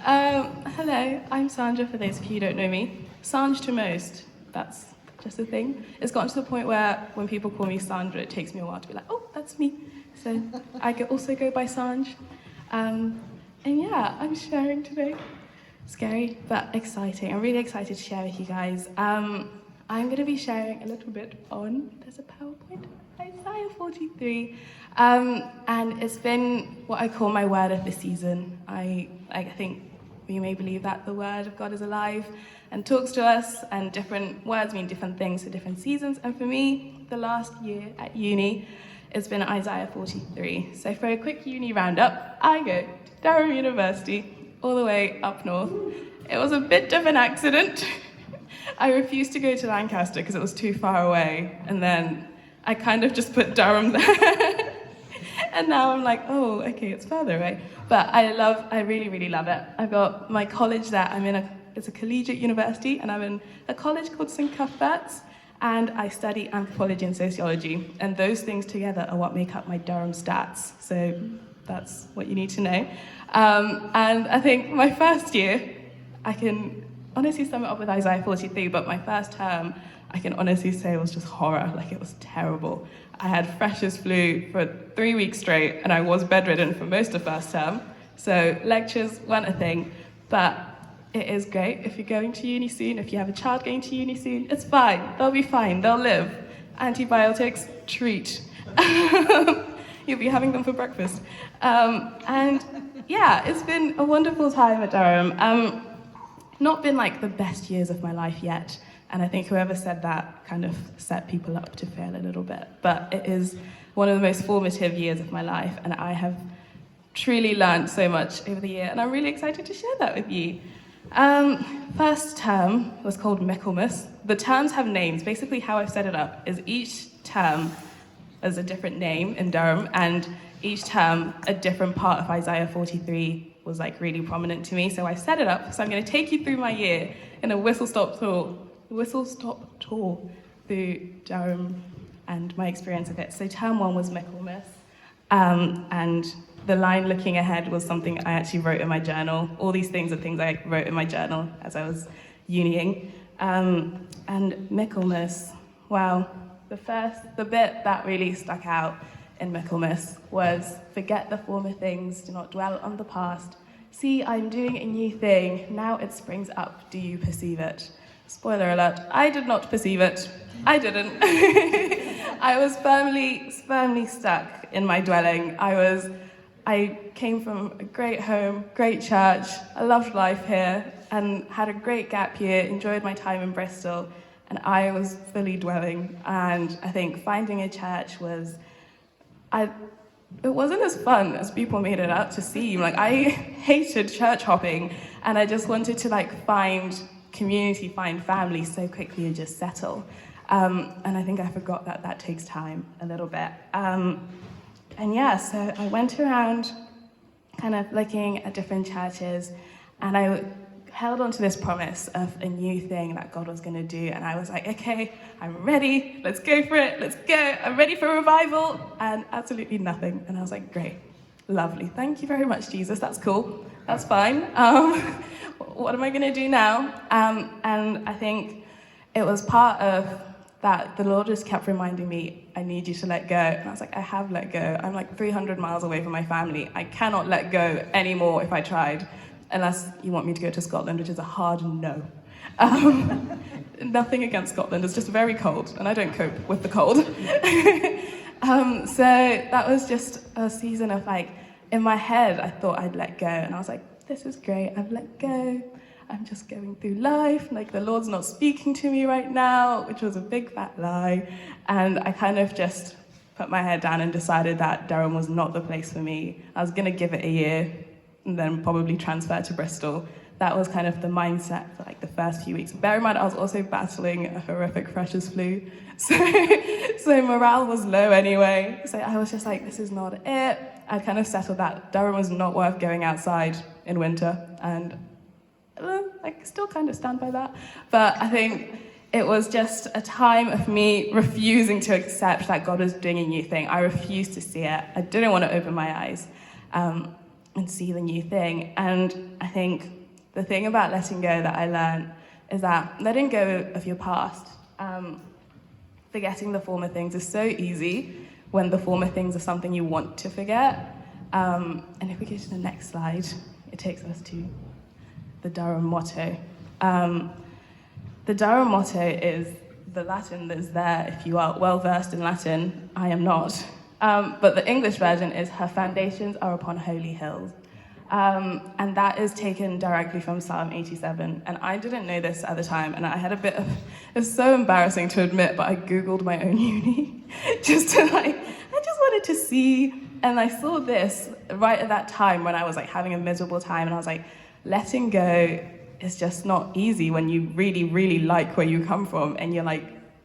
Hello, I'm Sandra, for those of you who don't know me. Sanj to most, that's just a thing. It's gotten to the point where when people call me Sandra, it takes me a while to be like, oh, that's me. So I could also go by Sanj. And yeah, I'm sharing today. Scary, but exciting. I'm really excited to share with you guys. I'm going to be sharing a little bit on, there's a PowerPoint, Isaiah 43. And it's been what I call my word of the season. I think we may believe that the word of God is alive and talks to us, and different words mean different things for different seasons. And for me, the last year at uni, it's been Isaiah 43. So for a quick uni roundup, I go to Durham University, all the way up north. It was a bit of an accident. I refused to go to Lancaster because it was too far away, and then I kind of just put Durham there. And now I'm like, oh, okay, it's further away. But I really, really love it. I've got my college there. It's a collegiate university, and I'm in a college called St. Cuthbert's, and I study anthropology and sociology. And those things together are what make up my Durham stats. So that's what you need to know. And I think my first year, I can honestly sum it up with Isaiah 43, but my first term, I can honestly say it was just horror. Like, it was terrible. I had freshers flu for 3 weeks straight, and I was bedridden for most of first term. So lectures weren't a thing, but it is great if you're going to uni soon, if you have a child going to uni soon, it's fine. They'll be fine, they'll live. Antibiotics, treat. You'll be having them for breakfast. And yeah, it's been a wonderful time at Durham. Not been like the best years of my life yet. And I think whoever said that kind of set people up to fail a little bit. But it is one of the most formative years of my life, and I have truly learned so much over the year, and I'm really excited to share that with you. First term was called Michaelmas. The terms have names. Basically how I've set it up is each term is a different name in Durham, and each term a different part of Isaiah 43 was like really prominent to me. So I set it up. So I'm going to take you through my year in a whistle-stop tour through Durham and my experience of it. So term one was Michaelmas, and the line looking ahead was something I actually wrote in my journal. All these things are things I wrote in my journal as I was uniing. And Michaelmas, wow, the bit that really stuck out in Michaelmas was, forget the former things, do not dwell on the past. See, I'm doing a new thing, now it springs up, do you perceive it? Spoiler alert, I did not perceive it. I didn't. I was firmly stuck in my dwelling. I came from a great home, great church. I loved life here and had a great gap year, enjoyed my time in Bristol, and I was fully dwelling. And I think finding a church it wasn't as fun as people made it out to seem. Like, I hated church hopping, and I just wanted to find community, find family so quickly and just settle. And I think I forgot that takes time a little bit. And yeah, so I went around kind of looking at different churches, and I held on to this promise of a new thing that God was going to do. And I was like, okay, I'm ready. Let's go for it. Let's go. I'm ready for revival. And absolutely nothing. And I was like, great, lovely. Thank you very much, Jesus. That's cool. That's fine. What am I going to do now? And I think it was part of that the Lord just kept reminding me, I need you to let go. And I was like, I have let go. I'm like 300 miles away from my family. I cannot let go anymore if I tried, unless you want me to go to Scotland, which is a hard no. Nothing against Scotland, it's just very cold, and I don't cope with the cold. So that was just a season of in my head, I thought I'd let go, and I was like, this is great, I've let go. I'm just going through life, the Lord's not speaking to me right now, which was a big fat lie. And I kind of just put my head down and decided that Durham was not the place for me. I was gonna give it a year and then probably transfer to Bristol. That was kind of the mindset for the first few weeks. Bear in mind, I was also battling a horrific freshers flu. So morale was low anyway. So I was just like, this is not it. I kind of settled that Durham was not worth going outside in winter, and I still kind of stand by that. But I think it was just a time of me refusing to accept that God was doing a new thing. I refused to see it. I didn't want to open my eyes. and see the new thing. And I think the thing about letting go that I learned is that letting go of your past, forgetting the former things is so easy when the former things are something you want to forget. And if we go to the next slide, it takes us to the Durham motto. The Durham motto is the Latin that's there. If you are well versed in Latin, I am not. But the English version is, her foundations are upon holy hills. And that is taken directly from Psalm 87. And I didn't know this at the time, and I had a bit of, it's so embarrassing to admit, but I Googled my own uni, I just wanted to see, and I saw this right at that time when I was having a miserable time, and I was like, letting go is just not easy when you really, really like where you come from, and you're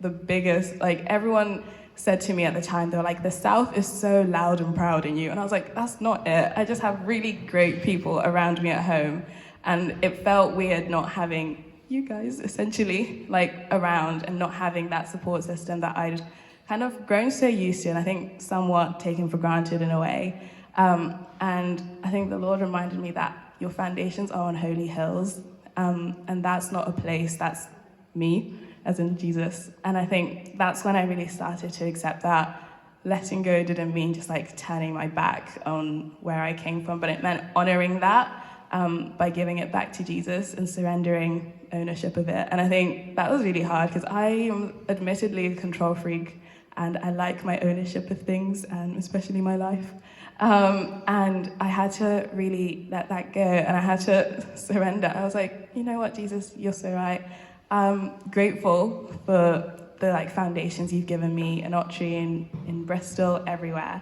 the biggest, everyone said to me at the time, they were like, the South is so loud and proud in you. And I was like, that's not it. I just have really great people around me at home. And it felt weird not having you guys, essentially, around, and not having that support system that I'd kind of grown so used to, and I think somewhat taken for granted in a way. And I think the Lord reminded me that your foundations are on holy hills. And that's not a place, that's me, as in Jesus. And I think that's when I really started to accept that letting go didn't mean just turning my back on where I came from, but it meant honoring that by giving it back to Jesus and surrendering ownership of it. And I think that was really hard because I am admittedly a control freak, and I like my ownership of things, and especially my life. And I had to really let that go, and I had to surrender. I was like, you know what, Jesus, you're so right. I'm grateful for the foundations you've given me in Ottry, in Bristol, everywhere.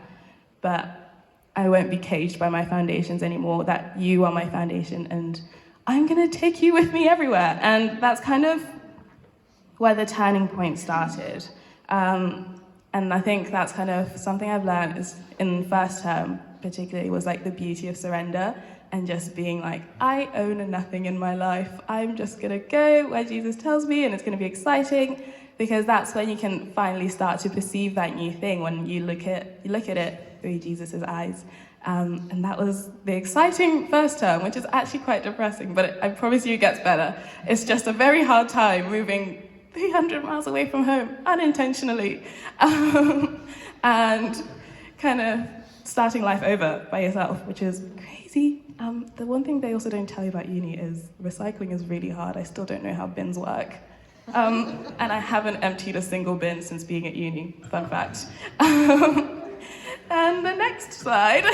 But I won't be caged by my foundations anymore, that you are my foundation, and I'm gonna take you with me everywhere. And that's kind of where the turning point started. And I think that's kind of something I've learned is in first term, particularly, was the beauty of surrender and just being I own nothing in my life. I'm just gonna go where Jesus tells me, and it's gonna be exciting, because that's when you can finally start to perceive that new thing, when you look at it through Jesus's eyes. And that was the exciting first term, which is actually quite depressing, but I promise you it gets better. It's just a very hard time moving 300 miles away from home, unintentionally, and kind of starting life over by yourself, which is crazy. The one thing they also don't tell you about uni is recycling is really hard. I still don't know how bins work. And I haven't emptied a single bin since being at uni, fun fact. And the next slide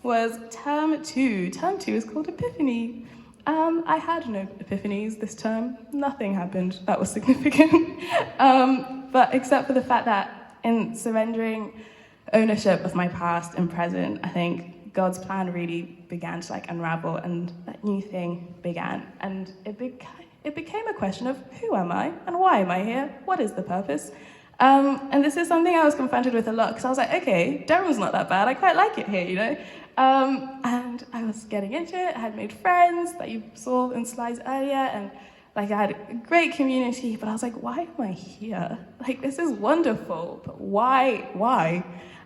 was term 2. Term 2 is called Epiphany. I had no epiphanies this term. Nothing happened that was significant. But except for the fact that in surrendering ownership of my past and present, I think God's plan really began to unravel, and that new thing began. And it became a question of, who am I and why am I here? What is the purpose? And this is something I was confronted with a lot, because I was like, okay, Durham's not that bad. I quite like it here, you know? And I was getting into it. I had made friends that you saw in slides earlier, and I had a great community, but I was like, why am I here? This is wonderful, but why?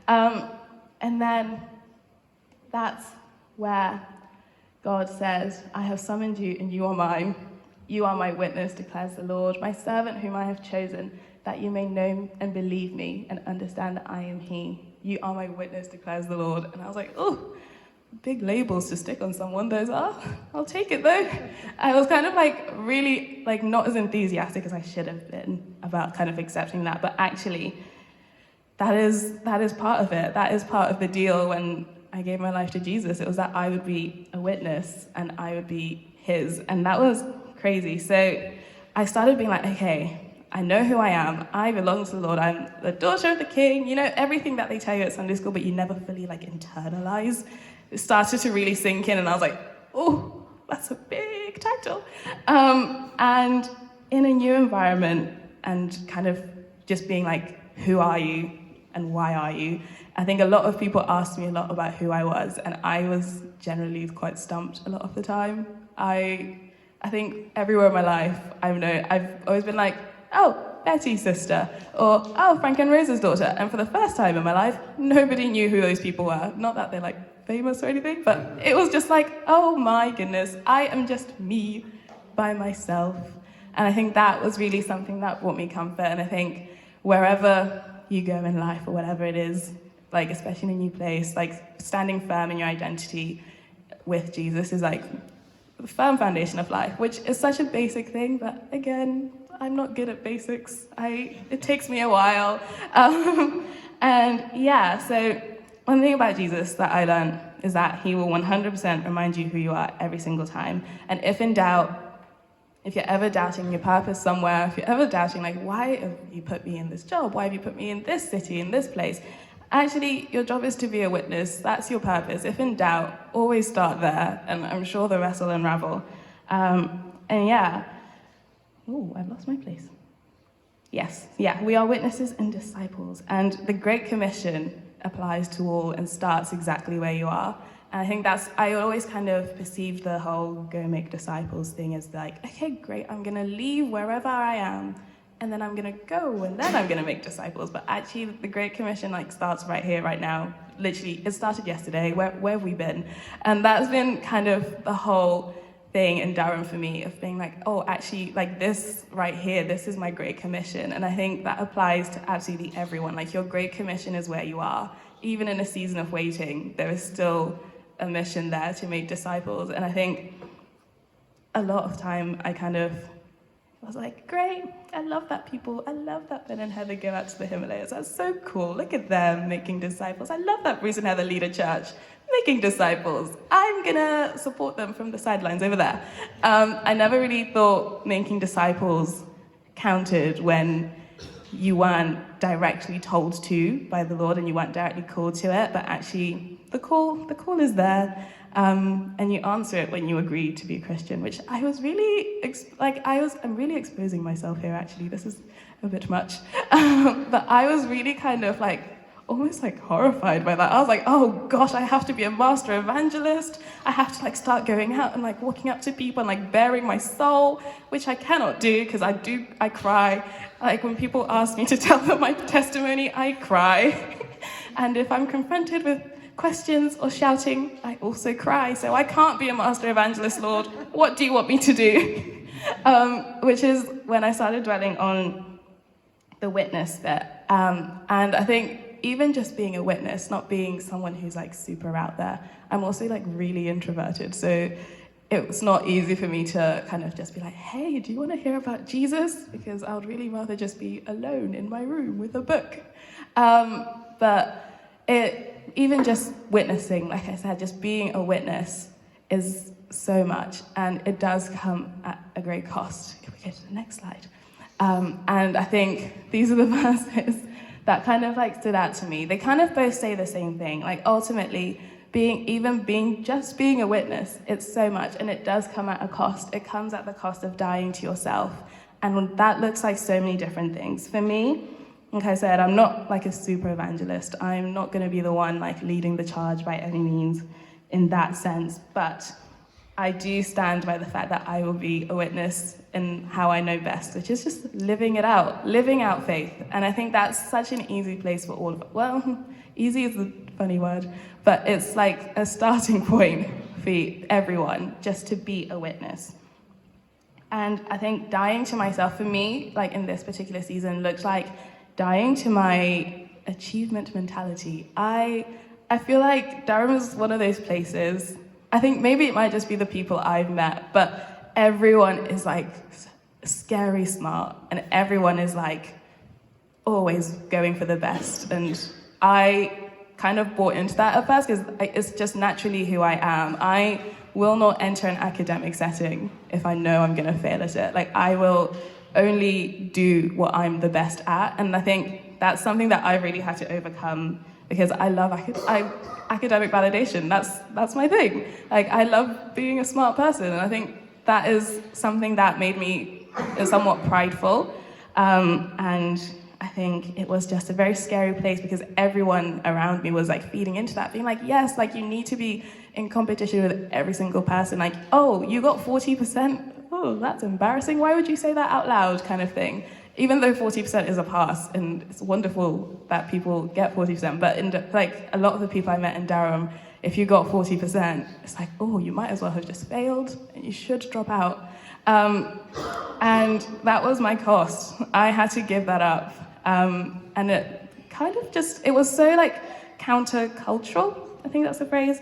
And then that's where God says, I have summoned you and you are mine. You are my witness, declares the Lord, my servant whom I have chosen, that you may know and believe me and understand that I am he. You are my witness, declares the Lord. And I was like, oh, big labels to stick on someone, those are. I'll take it though. I was kind of really not as enthusiastic as I should have been about kind of accepting that, but actually that is part of it. That is part of the deal when I gave my life to Jesus. It was that I would be a witness and I would be his, and that was crazy. So I started being okay, I know who I am. I belong to the Lord. I'm the daughter of the King. You know, everything that they tell you at Sunday school, but you never fully internalize. It started to really sink in, and I was like, oh, that's a big title. And in a new environment, and kind of just being who are you and why are you? I think a lot of people asked me a lot about who I was, and I was generally quite stumped a lot of the time. I think everywhere in my life, I've always been oh, Betty's sister, or, oh, Frank and Rose's daughter. And for the first time in my life, nobody knew who those people were. Not that they're like famous or anything, but it was just like, oh my goodness, I am just me by myself. And I think that was really something that brought me comfort. And I think wherever you go in life or whatever it is, like especially in a new place, like standing firm in your identity with Jesus is like the firm foundation of life, which is such a basic thing, but again, I'm not good at basics. It takes me a while. And yeah, so one thing about Jesus that I learned is that he will 100% remind you who you are every single time. And if in doubt, if you're ever doubting your purpose somewhere, if you're ever doubting, like, why have you put me in this job? Why have you put me in this city, in this place? Actually, your job is to be a witness. That's your purpose. If in doubt, always start there, and I'm sure the rest will unravel. And yeah, oh, I've lost my place. Yes, yeah, we are witnesses and disciples, and the Great Commission applies to all and starts exactly where you are. And I think I always kind of perceived the whole go make disciples thing as like, okay, great, I'm gonna leave wherever I am, and then I'm gonna go, and then I'm gonna make disciples. But actually, the Great Commission like starts right here, right now. Literally, it started yesterday. Where have we been? And that's been kind of the whole thing in Durham for me, of being like, oh, actually, like this right here, this is my Great Commission. And I think that applies to absolutely everyone. Like your Great Commission is where you are. Even in a season of waiting, there is still a mission there to make disciples. And I think a lot of time I was like, great, I love that Ben and Heather go out to the Himalayas. That's so cool. Look at them making disciples. I love that Bruce and Heather lead a church making disciples. I'm gonna support them from the sidelines over there. I never really thought making disciples counted when you weren't directly told to by the Lord and you weren't directly called to it, but actually the call is there. And you answer it when you agree to be a Christian, which I was really, I'm really exposing myself here, actually. This is a bit much. But I was really kind of like, almost like horrified by that. I was like, oh gosh, I have to be a master evangelist. I have to like start going out and like walking up to people and like bearing my soul, which I cannot do because I cry. Like when people ask me to tell them my testimony, I cry. And if I'm confronted with questions or shouting, I also cry. So I can't be a master evangelist, Lord. What do you want me to do? Which is when I started dwelling on the witness bit. And I think even just being a witness, not being someone who's like super out there, I'm also like really introverted. So it was not easy for me to kind of just be like, hey, do you want to hear about Jesus? Because I would really rather just be alone in my room with a book. But even just witnessing, like I said, just being a witness is so much, and it does come at a great cost. If we go to the next slide. And I think these are the verses that kind of like stood out to me. They kind of both say the same thing. Like ultimately, being a witness, it's so much, and it does come at a cost. It comes at the cost of dying to yourself, and that looks like so many different things. For me, like I said, I'm not like a super evangelist. I'm not going to be the one like leading the charge by any means in that sense, but I do stand by the fact that I will be a witness in how I know best, which is just living out faith. And I think that's such an easy place for all of us. Well, easy is a funny word, but it's like a starting point for everyone just to be a witness. And I think dying to myself for me, like in this particular season, looks like dying to my achievement mentality. I feel like Durham is one of those places. I think maybe it might just be the people I've met, but everyone is like scary smart, and everyone is like always going for the best. And I kind of bought into that at first because it's just naturally who I am. I will not enter an academic setting if I know I'm going to fail at it. Like I will only do what I'm the best at, and I think that's something that I really had to overcome because I love academic validation. That's my thing. Like I love being a smart person, and I think that is something that made me somewhat prideful. And I think it was just a very scary place because everyone around me was like feeding into that, being like, yes, like you need to be in competition with every single person. Like, oh, you got 40%. Oh, that's embarrassing. Why would you say that out loud? Kind of thing. even though 40% is a pass, and it's wonderful that people get 40%, but like a lot of the people I met in Durham, if you got 40%, it's like, oh, you might as well have just failed, and you should drop out. And that was my cost. I had to give that up. And it kind of it was so like countercultural, I think that's the phrase,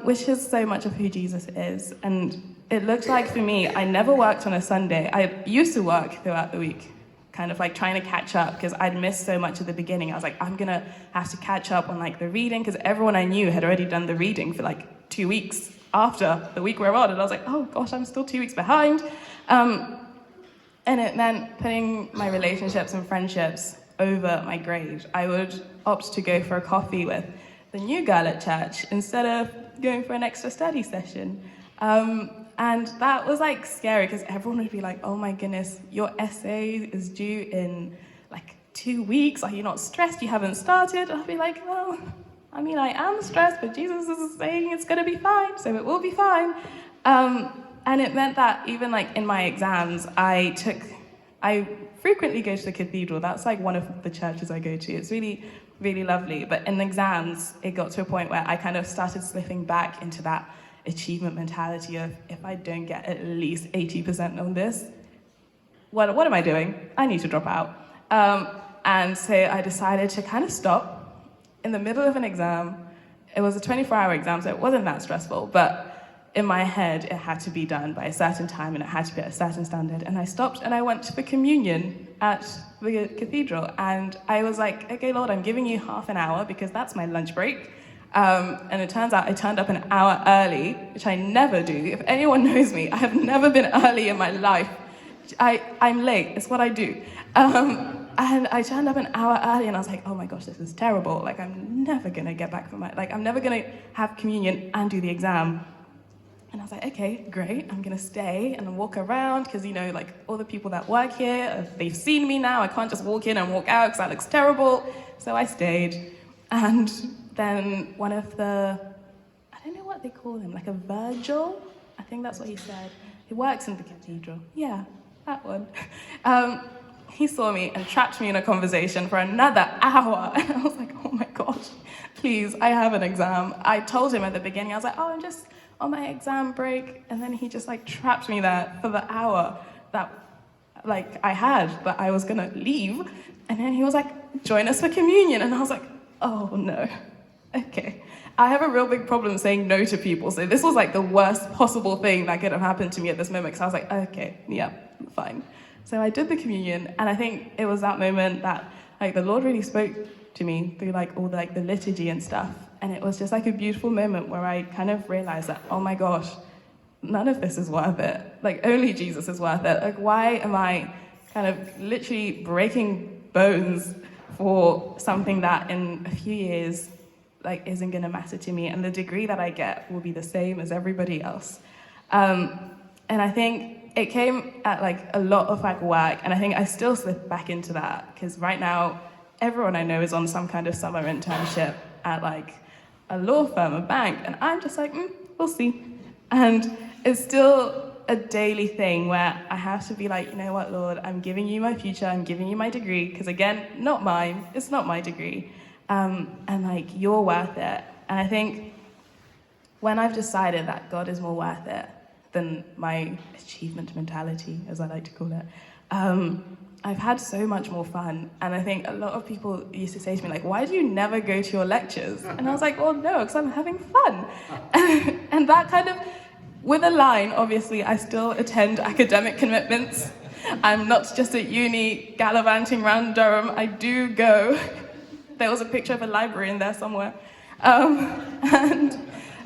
which is so much of who Jesus is. And it looked like for me, I never worked on a Sunday. I used to work throughout the week, kind of like trying to catch up because I'd missed so much at the beginning. I was like, I'm gonna have to catch up on like the reading because everyone I knew had already done the reading for like 2 weeks after the week we're on. And I was like, oh gosh, I'm still 2 weeks behind. And it meant putting my relationships and friendships over my grade. I would opt to go for a coffee with the new girl at church instead of going for an extra study session. And that was like scary because everyone would be like, oh my goodness, your essay is due in like 2 weeks. Are you not stressed? You haven't started? I'd be like, well, I mean, I am stressed, but Jesus is saying it's gonna be fine, so it will be fine. And it meant that even like in my exams, I frequently go to the cathedral. That's like one of the churches I go to. It's really, really lovely. But in the exams, it got to a point where I kind of started slipping back into that achievement mentality of if I don't get at least 80% on this, what am I doing? I need to drop out. And so I decided to kind of stop in the middle of an exam. It was a 24-hour exam, so it wasn't that stressful, but in my head, it had to be done by a certain time and it had to be at a certain standard. And I stopped and I went to the communion at the cathedral. And I was like, okay, Lord, I'm giving you half an hour because that's my lunch break. And it turns out I turned up an hour early, which I never do. If anyone knows me, I have never been early in my life. I'm late, it's what I do. And I turned up an hour early and I was like, oh my gosh, this is terrible. Like, I'm never gonna get back from I'm never gonna have communion and do the exam. And I was like, okay, great, I'm gonna stay and walk around because, you know, like all the people that work here, they've seen me now. I can't just walk in and walk out because that looks terrible. So I stayed. And then one of the, I don't know what they call him, like a Virgil? I think that's what he said. He works in the cathedral. Yeah, that one. He saw me and trapped me in a conversation for another hour. And I was like, oh my gosh, please, I have an exam. I told him at the beginning, I was like, oh, I'm just on my exam break. And then he just like trapped me there for the hour that like I had, that I was gonna leave. And then he was like, join us for communion. And I was like, oh no, okay. I have a real big problem saying no to people. So this was like the worst possible thing that could have happened to me at this moment. So I was like, okay, yeah, fine. So I did the communion, and I think it was that moment that like the Lord really spoke to me through like all the liturgy and stuff. And it was just like a beautiful moment where I kind of realized that, oh my gosh, none of this is worth it. Like only Jesus is worth it. Like why am I kind of literally breaking bones for something that in a few years like isn't gonna matter to me, and the degree that I get will be the same as everybody else. And I think it came at like a lot of like work, and I think I still slip back into that because right now everyone I know is on some kind of summer internship at like a law firm, a bank, and I'm just like, we'll see. And it's still a daily thing where I have to be like, you know what, Lord, I'm giving you my future, I'm giving you my degree, because again, not mine, it's not my degree. And like, you're worth it. And I think when I've decided that God is more worth it than my achievement mentality, as I like to call it, I've had so much more fun. And I think a lot of people used to say to me, like, why do you never go to your lectures? And I was like, well, no, because I'm having fun. And that kind of, with a line, obviously, I still attend academic commitments. I'm not just at uni gallivanting around Durham. I do go. There was a picture of a library in there somewhere. And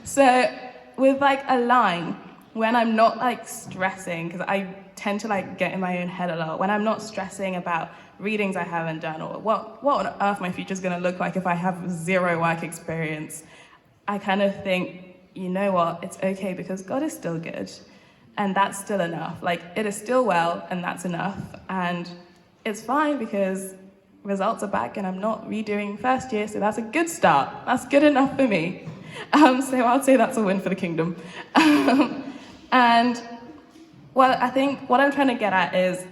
so with like a line, when I'm not like stressing, because I tend to like get in my own head a lot, when I'm not stressing about readings I haven't done or what on earth my future's gonna look like if I have zero work experience, I kind of think, you know what, it's okay because God is still good and that's still enough. Like it is still well and that's enough. And it's fine because results are back and I'm not redoing first year, so that's a good start. That's good enough for me. So I'd say that's a win for the kingdom. And well, I think what I'm trying to get at is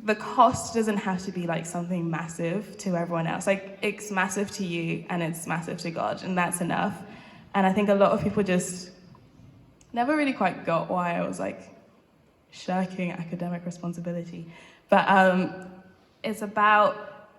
the cost doesn't have to be like something massive to everyone else. Like, it's massive to you and it's massive to God, and that's enough. And I think a lot of people just never really quite got why I was like shirking academic responsibility. But it's about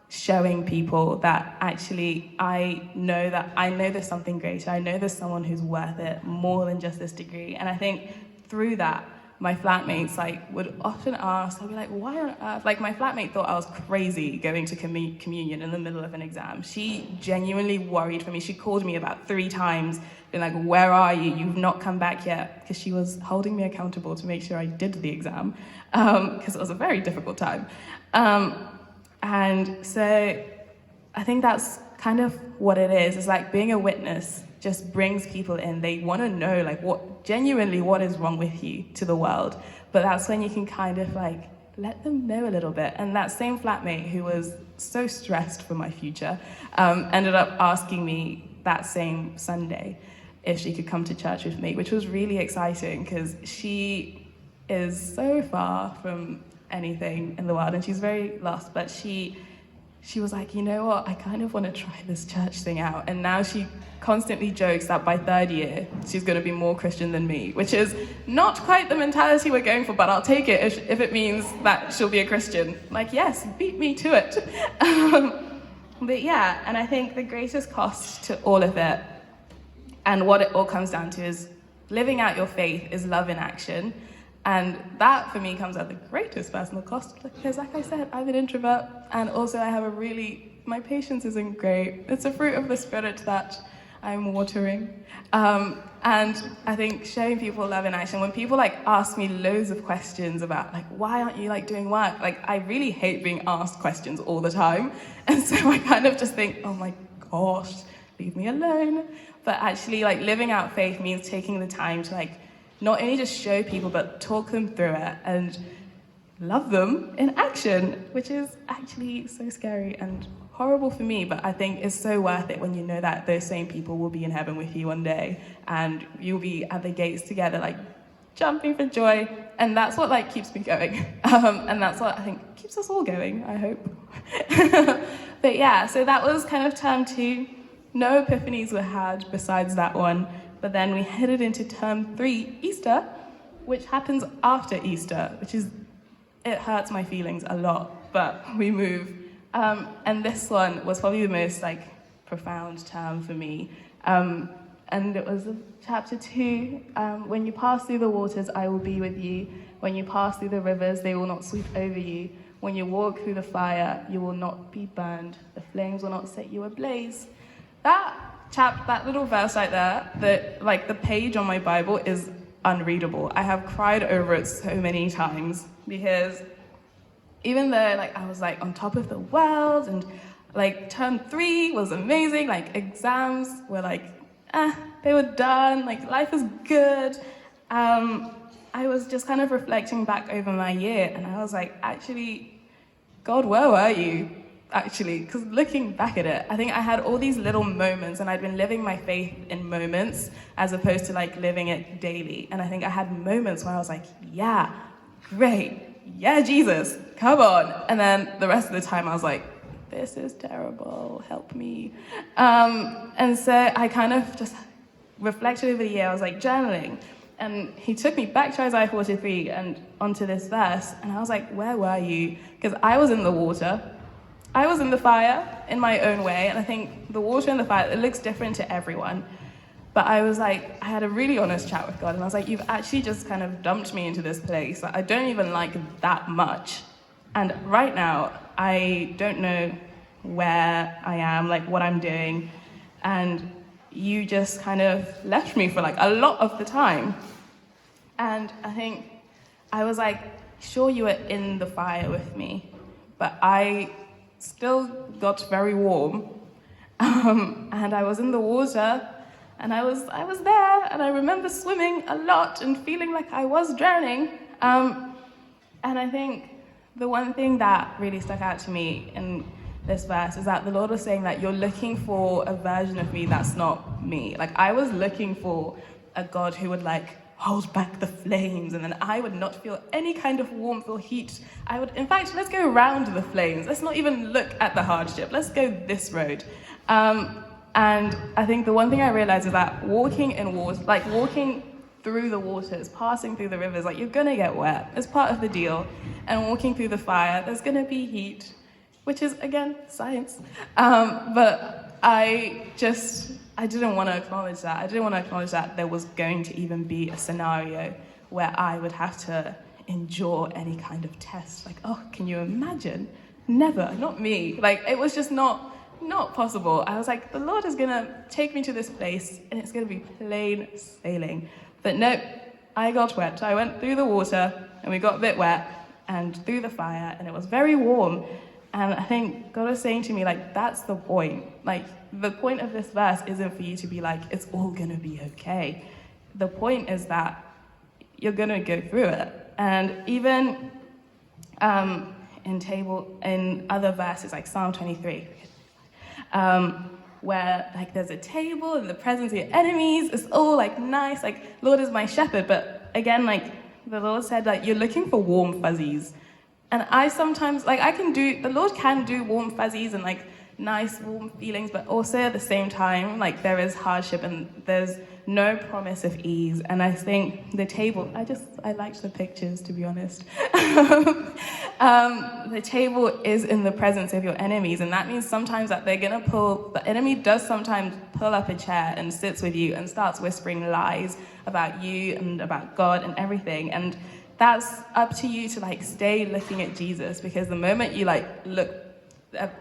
showing people that actually I know there's something greater. I know there's someone who's worth it more than just this degree. And I think through that, my flatmates like would often ask, I'd be like, why on earth? Like, my flatmate thought I was crazy going to communion in the middle of an exam. She genuinely worried for me. She called me about 3 times, being like, where are you? You've not come back yet. Because she was holding me accountable to make sure I did the exam, because it was a very difficult time. And so I think that's kind of what it is. It's like being a witness just brings people in. They want to know like what is wrong with you to the world. But that's when you can kind of like let them know a little bit. And that same flatmate who was so stressed for my future ended up asking me that same Sunday if she could come to church with me, which was really exciting because she is so far from anything in the world and she's very lost, but she was like, you know what, I kind of want to try this church thing out. And now she constantly jokes that by 3rd year, she's going to be more Christian than me, which is not quite the mentality we're going for, but I'll take it if it means that she'll be a Christian. Like, yes, beat me to it. But yeah, and I think the greatest cost to all of it, and what it all comes down to, is living out your faith is love in action. And that, for me, comes at the greatest personal cost, because like I said, I'm an introvert, and also I have my patience isn't great. It's a fruit of the Spirit that I'm watering. And I think showing people love in action, when people like ask me loads of questions about like, why aren't you like doing work? Like, I really hate being asked questions all the time. And so I kind of just think, oh my gosh, leave me alone. But actually, like, living out faith means taking the time to like, not only just show people, but talk them through it and love them in action, which is actually so scary and horrible for me, but I think it's so worth it when you know that those same people will be in heaven with you one day and you'll be at the gates together, like jumping for joy. And that's what like keeps me going. And that's what I think keeps us all going, I hope. But yeah, so that was kind of term 2. No epiphanies were had besides that one. But then we headed into term 3, Easter, which happens after Easter, it hurts my feelings a lot, but we move. And this one was probably the most like profound term for me. And it was chapter 2, when you pass through the waters, I will be with you. When you pass through the rivers, they will not sweep over you. When you walk through the fire, you will not be burned. The flames will not set you ablaze. That little verse right there, the page on my Bible is unreadable. I have cried over it so many times because even though like I was like on top of the world and like term 3 was amazing, like exams were like, they were done, like life is good. I was just kind of reflecting back over my year and I was like, actually, God, where were you? Actually, because looking back at it, I think I had all these little moments and I'd been living my faith in moments as opposed to like living it daily. And I think I had moments where I was like, yeah, great. Yeah, Jesus, come on. And then the rest of the time I was like, this is terrible, help me. And so I kind of just reflected over the year. I was like journaling. And he took me back to Isaiah 43 and onto this verse. And I was like, where were you? Because I was in the water. I was in the fire in my own way, and I think the water and the fire, it looks different to everyone. But I was like, I had a really honest chat with God, and I was like, you've actually just kind of dumped me into this place that I don't even like that much. And right now, I don't know where I am, like what I'm doing, and you just kind of left me for like a lot of the time. And I think I was like, sure, you were in the fire with me, but I still got very warm, and I was in the water, and I was there, and I remember swimming a lot and feeling like I was drowning. And I think the one thing that really stuck out to me in this verse is that the Lord was saying that you're looking for a version of me that's not me. Like, I was looking for a God who would like hold back the flames, and then I would not feel any kind of warmth or heat. In fact, let's go around the flames. Let's not even look at the hardship. Let's go this road. And I think the one thing I realized is that walking in water, like walking through the waters, passing through the rivers, like you're gonna get wet. It's part of the deal. And walking through the fire, there's gonna be heat, which is, again, science. But I didn't want to acknowledge that. I didn't want to acknowledge that there was going to even be a scenario where I would have to endure any kind of test. Like, oh, can you imagine? Never, not me. Like, it was just not possible. I was like, the Lord is gonna take me to this place and it's gonna be plain sailing. But no, I got wet. I went through the water and we got a bit wet and through the fire, and it was very warm. And I think God was saying to me, like, that's the point. Like, the point of this verse isn't for you to be like, it's all gonna be okay. The point is that you're gonna go through it. And even in other verses, like Psalm 23, where like there's a table in the presence of your enemies, it's all like nice, like Lord is my shepherd. But again, like the Lord said, like you're looking for warm fuzzies. And I sometimes, like the Lord can do warm fuzzies and like nice warm feelings, but also at the same time, like there is hardship and there's no promise of ease. And I think the table, I liked the pictures, to be honest. The table is in the presence of your enemies, and that means sometimes that the enemy does sometimes pull up a chair and sits with you and starts whispering lies about you and about God and everything. And that's up to you to like stay looking at Jesus, because the moment you like look,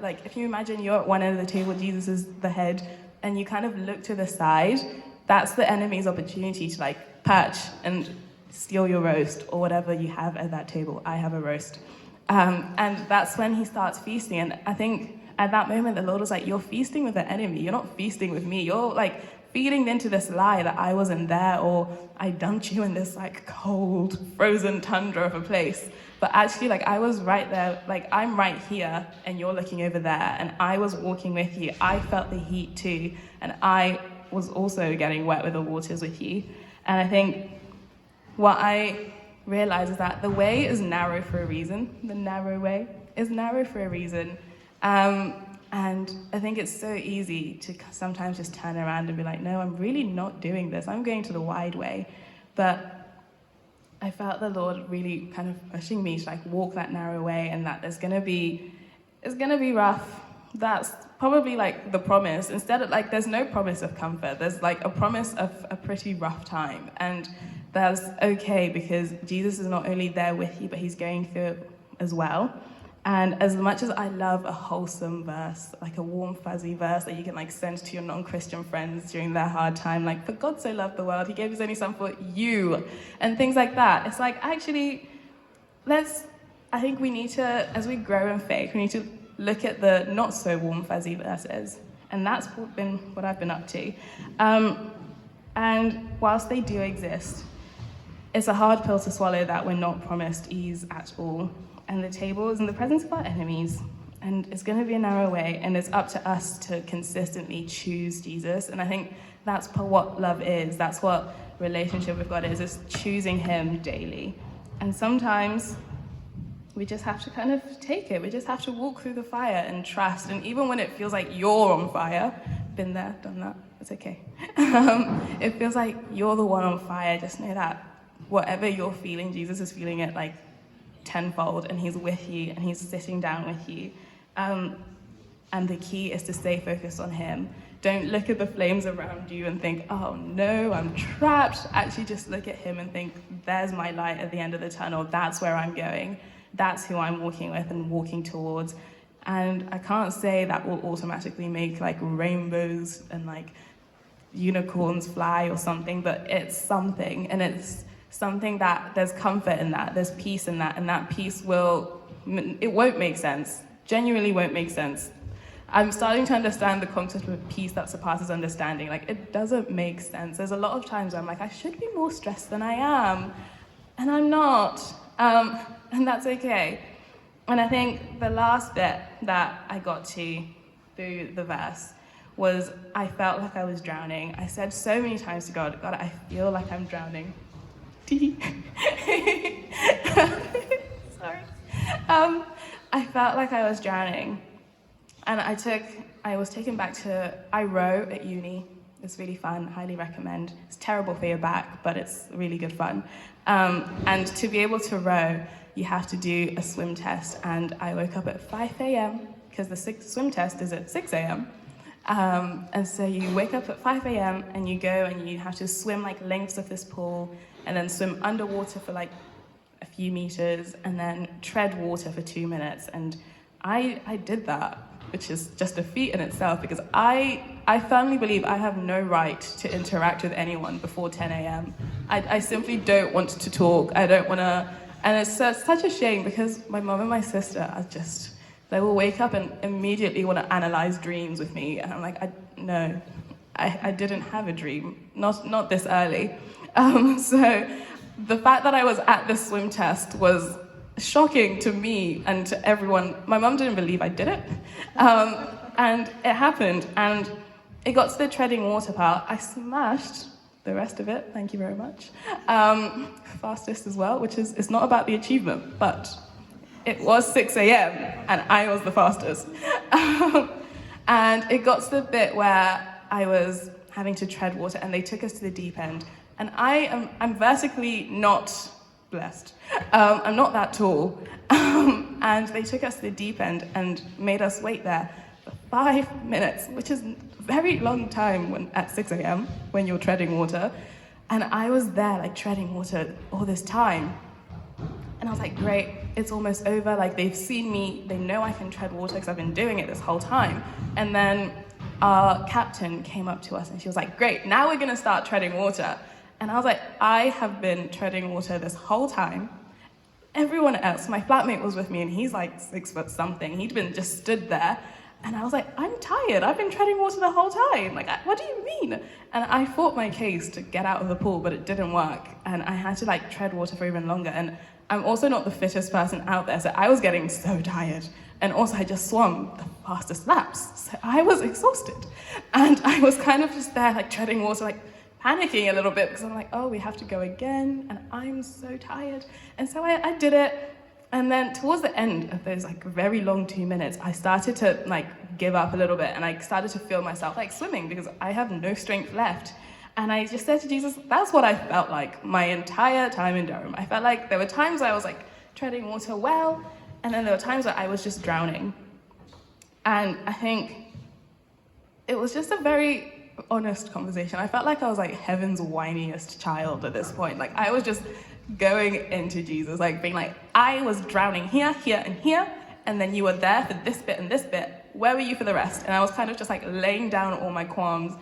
like if you imagine you're at one end of the table, Jesus is the head, and you kind of look to the side, that's the enemy's opportunity to like perch and steal your roast or whatever you have at that table. I have a roast. And that's when he starts feasting. And I think at that moment, the Lord was like, you're feasting with the enemy. You're not feasting with me. You're like feeding into this lie that I wasn't there, or I dumped you in this like cold, frozen tundra of a place. But actually, like I was right there, like I'm right here and you're looking over there, and I was walking with you. I felt the heat too, and I was also getting wet with the waters with you. And I think what I realized is that the way is narrow for a reason. The narrow way is narrow for a reason. And I think it's so easy to sometimes just turn around and be like, no, I'm really not doing this. I'm going to the wide way. But I felt the Lord really kind of pushing me to like walk that narrow way, and that it's gonna be rough. That's probably like the promise. Instead of like, there's no promise of comfort. There's like a promise of a pretty rough time. And that's okay, because Jesus is not only there with you, but he's going through it as well. And as much as I love a wholesome verse, like a warm, fuzzy verse that you can like send to your non-Christian friends during their hard time, like, for God so loved the world, he gave his only son for you, and things like that. It's like, actually, I think we need to, as we grow in faith, we need to look at the not so warm, fuzzy verses. And that's been what I've been up to. And whilst they do exist, it's a hard pill to swallow that we're not promised ease at all. And the table is in the presence of our enemies, and it's going to be a narrow way, and it's up to us to consistently choose Jesus. And I think that's what love is. That's what relationship with God is choosing him daily. And sometimes we just have to kind of take it. We just have to walk through the fire and trust. And even when it feels like you're on fire, been there, done that, it's okay. It feels like you're the one on fire. Just know that whatever you're feeling, Jesus is feeling it like tenfold, and he's with you, and he's sitting down with you. And the key is to stay focused on him. Don't look at the flames around you and think, oh no, I'm trapped. Actually, just look at him and think, there's my light at the end of the tunnel. That's where I'm going. That's who I'm walking with and walking towards. And I can't say that will automatically make like rainbows and like unicorns fly or something, but it's something, and it's something that there's comfort in that, there's peace in that, and that peace it won't make sense, genuinely won't make sense. I'm starting to understand the concept of peace that surpasses understanding. Like, it doesn't make sense. There's a lot of times where I'm like, I should be more stressed than I am, and I'm not, and that's okay. And I think the last bit that I got to through the verse was I felt like I was drowning. I said so many times to God, I feel like I'm drowning. tea. Sorry. I felt like I was drowning. And I was taken back I row at uni. It's really fun, highly recommend. It's terrible for your back, but it's really good fun. And to be able to row, you have to do a swim test. And I woke up at 5 a.m. because the swim test is at 6 a.m. And so you wake up at 5 a.m. and you go and you have to swim like lengths of this pool and then swim underwater for like a few meters and then tread water for 2 minutes. And I did that, which is just a feat in itself because I firmly believe I have no right to interact with anyone before 10 a.m. I simply don't want to talk. I don't want to, and it's such a shame because my mom and my sister are just, they will wake up and immediately want to analyze dreams with me. And I'm like, no, I didn't have a dream, not this early. So the fact that I was at this swim test was shocking to me and to everyone. My mum didn't believe I did it. And it happened. And it got to the treading water part. I smashed the rest of it, thank you very much. Fastest as well, which is, it's not about the achievement, but it was 6 a.m. and I was the fastest. And it got to the bit where I was having to tread water and they took us to the deep end. And I'm vertically not blessed. I'm not that tall. And they took us to the deep end and made us wait there for 5 minutes, which is a very long time at 6 a.m. when you're treading water. And I was there like treading water all this time. And I was like, great, it's almost over. Like they've seen me, they know I can tread water because I've been doing it this whole time. And then our captain came up to us and she was like, great, now we're gonna start treading water. And I was like, I have been treading water this whole time. Everyone else, my flatmate was with me and he's like 6 foot something. He'd been just stood there. And I was like, I'm tired. I've been treading water the whole time. Like, what do you mean? And I fought my case to get out of the pool, but it didn't work. And I had to like tread water for even longer. And I'm also not the fittest person out there. So I was getting so tired. And also I just swam the fastest laps. So I was exhausted. And I was kind of just there like treading water, like panicking a little bit because I'm like, oh, we have to go again. And I'm so tired. And so I did it. And then towards the end of those like very long 2 minutes, I started to like give up a little bit and I started to feel myself like swimming because I have no strength left. And I just said to Jesus, that's what I felt like my entire time in Durham. I felt like there were times I was like treading water well, and then there were times where I was just drowning. And I think it was just a very honest conversation. I felt like I was like heaven's whiniest child at this point. Like I was just going into Jesus, like being like, I was drowning here, here, and here, and then you were there for this bit and this bit. Where were you for the rest? And I was kind of just like laying down all my qualms.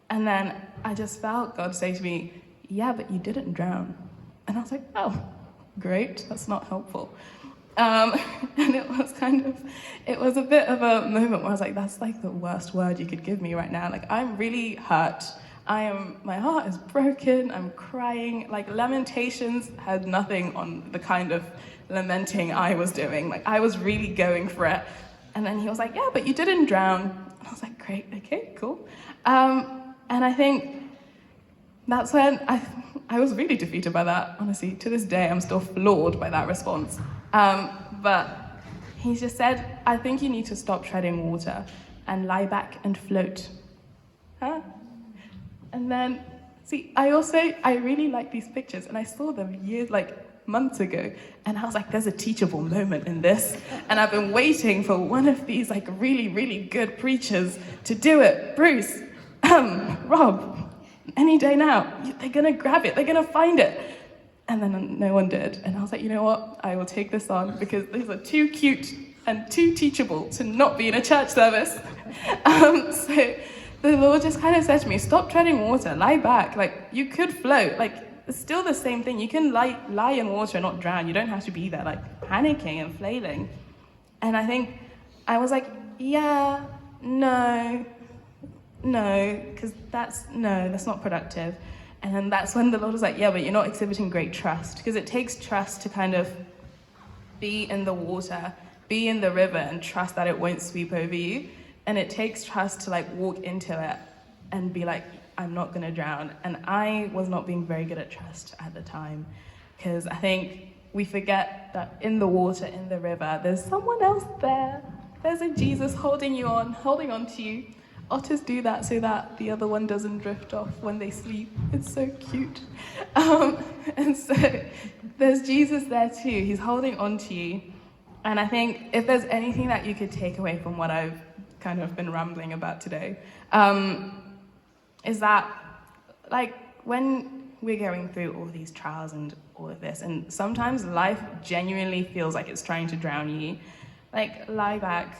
And then I just felt God say to me, yeah, but you didn't drown. And I was like, oh, great, that's not helpful. And it was a bit of a moment where I was like, that's like the worst word you could give me right now. Like, I'm really hurt. My heart is broken, I'm crying. Like, Lamentations had nothing on the kind of lamenting I was doing. Like, I was really going for it. And then he was like, yeah, but you didn't drown. And I was like, great, okay, cool. And I think that's when I was really defeated by that, honestly. To this day, I'm still floored by that response. But he just said, I think you need to stop treading water and lie back and float. Huh? And then, see, I really like these pictures, and I saw them months ago, and I was like, there's a teachable moment in this, and I've been waiting for one of these like really, really good preachers to do it. Bruce, Rob, any day now, they're gonna grab it, they're gonna find it. And then no one did, and I was like, you know what, I will take this on, because these are too cute and too teachable to not be in a church service. So the Lord just kind of said to me, stop treading water, lie back, like you could float, like it's still the same thing. You can lie in water and not drown. You don't have to be there like panicking and flailing. And I think I was like, yeah, no, because that's not productive. And then that's when the Lord was like, yeah, but you're not exhibiting great trust, because it takes trust to kind of be in the water, be in the river, and trust that it won't sweep over you. And it takes trust to like walk into it and be like, I'm not gonna drown. And I was not being very good at trust at the time, because I think we forget that in the water, in the river, there's someone else there. There's a Jesus holding on to you. Otters do that so that the other one doesn't drift off when they sleep. It's so cute. And so there's Jesus there too. He's holding on to you. And I think if there's anything that you could take away from what I've kind of been rambling about today, is that, like, when we're going through all these trials and all of this, and sometimes life genuinely feels like it's trying to drown you, like, lie back,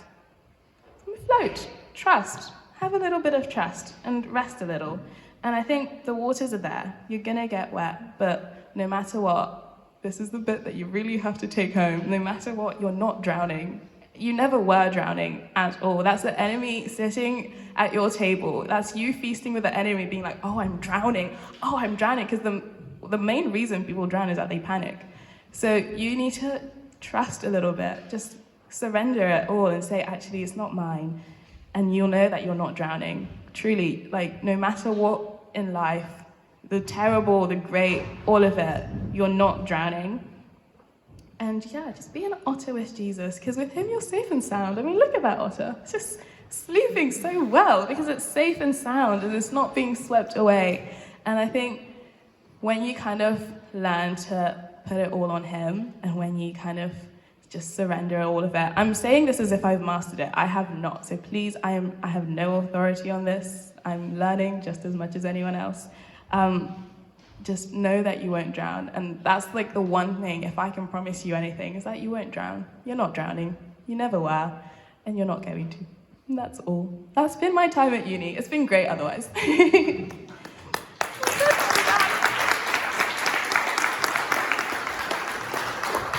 float, trust, have a little bit of trust, and rest a little. And I think the waters are there. You're gonna get wet, but no matter what, this is the bit that you really have to take home. No matter what, you're not drowning. You never were drowning at all. That's the enemy sitting at your table. That's you feasting with the enemy, being like, oh, I'm drowning, because the main reason people drown is that they panic. So you need to trust a little bit, just surrender it all and say, actually, it's not mine. And you'll know that you're not drowning. Truly, like, no matter what in life, the terrible, the great, all of it, you're not drowning. And yeah, just be an otter with Jesus, because with him you're safe and sound. I mean, look at that otter. It's just sleeping so well because it's safe and sound and it's not being swept away. And I think when you kind of learn to put it all on him, and when you kind of just surrender all of it. I'm saying this as if I've mastered it. I have not. So please, I have no authority on this. I'm learning just as much as anyone else. Just know that you won't drown. And that's like the one thing, if I can promise you anything, is that you won't drown. You're not drowning. You never were. And you're not going to. And that's all. That's been my time at uni. It's been great otherwise.